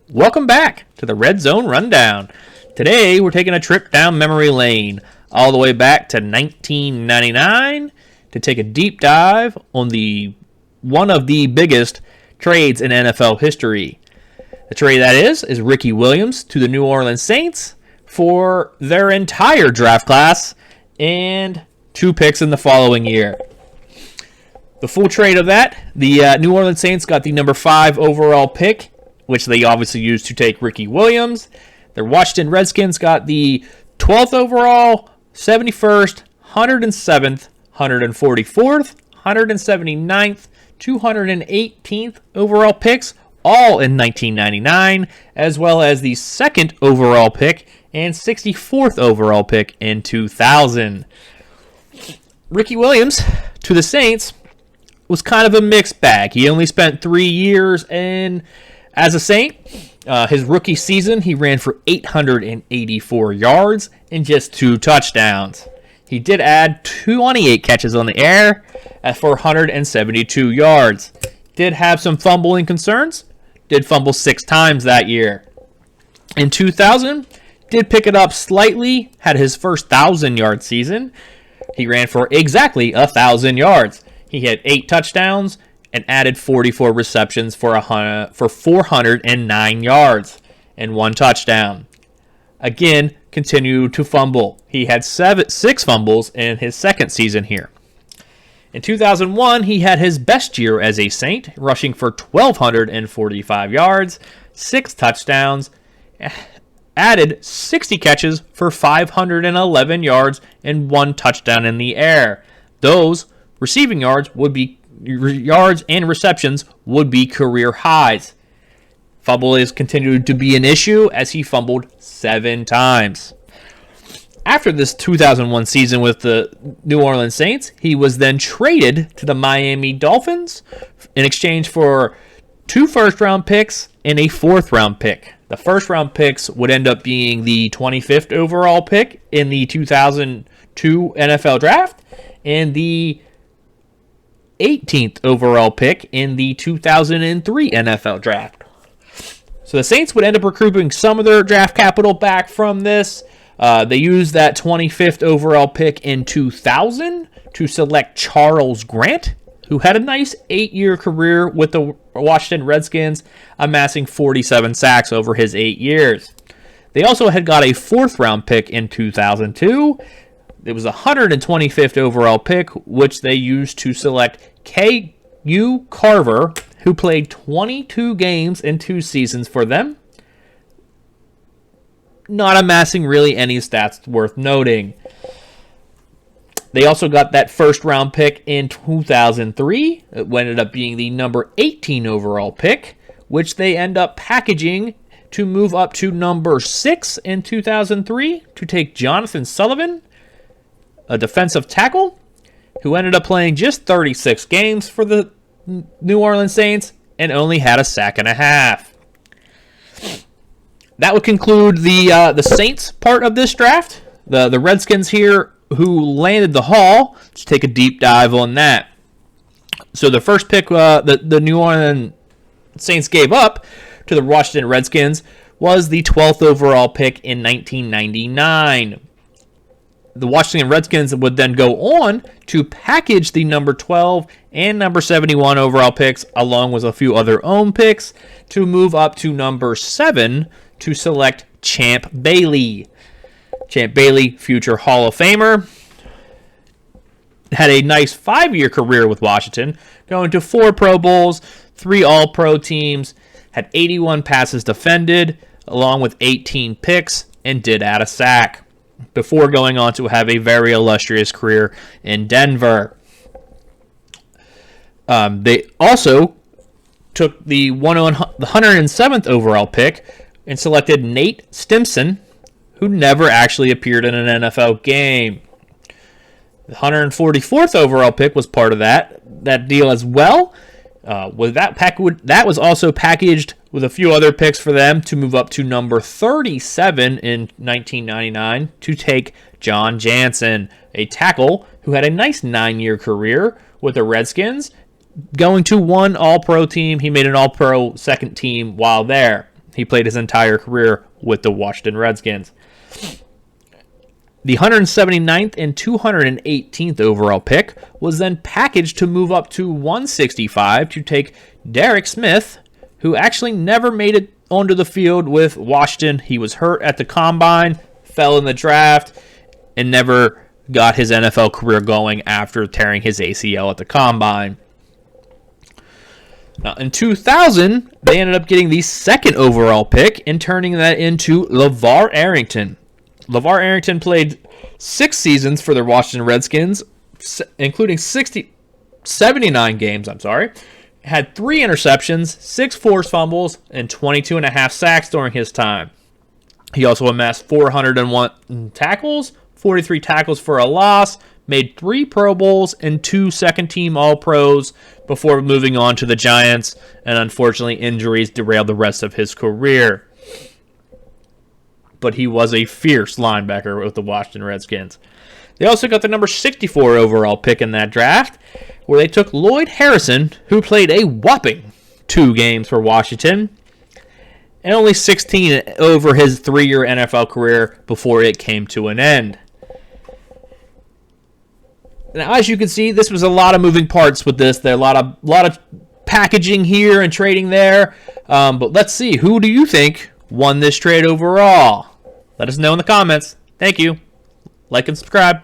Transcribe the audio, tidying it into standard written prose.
Welcome back to the Red Zone Rundown. Today we're taking a trip down memory lane all the way back to 1999 to take a deep dive on one of the biggest trades in NFL history. The trade that is Ricky Williams to the New Orleans Saints for their entire draft class and 2 picks in the following year. The full trade of that, the New Orleans Saints got the number 5 overall pick, which they obviously used to take Ricky Williams. The Washington Redskins got the 12th overall, 71st, 107th, 144th, 179th, 218th overall picks, all in 1999, as well as the 2nd overall pick and 64th overall pick in 2000. Ricky Williams to the Saints was kind of a mixed bag. He only spent 3 years as a Saint. His rookie season, he ran for 884 yards and just 2 touchdowns. He did add 28 catches on the air at 472 yards. Did have some fumbling concerns. Did fumble 6 times that year. In 2000, did pick it up slightly. Had his first 1,000-yard season. He ran for exactly 1,000 yards. He had 8 touchdowns and added 44 receptions for 409 yards and 1 touchdown. Again, continued to fumble. He had 6 fumbles in his second season here. In 2001, he had his best year as a Saint, rushing for 1,245 yards, 6 touchdowns, added 60 catches for 511 yards and 1 touchdown in the air. Those receiving yards and receptions would be career highs. Fumble is continued to be an issue as he fumbled 7 times. After this 2001 season with the New Orleans Saints, he was then traded to the Miami Dolphins in exchange for 2 first-round picks and a 4th-round pick. The first-round picks would end up being the 25th overall pick in the 2002 NFL Draft and the 18th overall pick in the 2003 NFL Draft. So the Saints would end up recouping some of their draft capital back from this. They used that 25th overall pick in 2000 to select Charles Grant, who had a nice 8-year career with the Washington Redskins, amassing 47 sacks over his 8 years. They also had got a 4th-round pick in 2002. It was a 125th overall pick, which they used to select K.U. Carver, who played 22 games in 2 seasons for them, not amassing really any stats worth noting. They also got that 1st-round pick in 2003. It ended up being the number 18 overall pick, which they end up packaging to move up to number 6 in 2003 to take Jonathan Sullivan, a defensive tackle, who ended up playing just 36 games for the New Orleans Saints and only had a sack and a half. That would conclude the Saints part of this draft. The Redskins here, who landed the haul, let's take a deep dive on that. So the first pick the New Orleans Saints gave up to the Washington Redskins was the 12th overall pick in 1999. The Washington Redskins would then go on to package the number 12 and number 71 overall picks, along with a few other own picks, to move up to number 7 to select Champ Bailey. Champ Bailey, future Hall of Famer, had a nice 5-year career with Washington, going to 4 Pro Bowls, 3 All-Pro teams, had 81 passes defended, along with 18 picks, and did add a sack, before going on to have a very illustrious career in Denver. They also took the 107th overall pick and selected Nate Stimson, who never actually appeared in an NFL game. The 144th overall pick was part of that deal as well. That was also packaged with a few other picks for them to move up to number 37 in 1999 to take John Jansen, a tackle who had a nice 9-year career with the Redskins, going to 1 All-Pro team. He made an All-Pro second team while there. He played his entire career with the Washington Redskins. The 179th and 218th overall pick was then packaged to move up to 165 to take Derek Smith, who actually never made it onto the field with Washington. He was hurt at the combine, fell in the draft, and never got his NFL career going after tearing his ACL at the combine. Now, in 2000, they ended up getting the second overall pick and turning that into LeVar Arrington. LeVar Arrington played 6 seasons for the Washington Redskins, including 79 games, had 3 interceptions, 6 forced fumbles, and 22.5 sacks during his time. He also amassed 401 tackles, 43 tackles for a loss, made 3 Pro Bowls and 2 second-team All-Pros before moving on to the Giants, and unfortunately injuries derailed the rest of his career. But he was a fierce linebacker with the Washington Redskins. They also got the number 64 overall pick in that draft, where they took Lloyd Harrison, who played a whopping 2 games for Washington, and only 16 over his 3-year NFL career before it came to an end. Now, as you can see, this was a lot of moving parts with this. There are a lot of packaging here and trading there. But let's see, who do you think won this trade overall? Let us know in the comments. Thank you. Like and subscribe.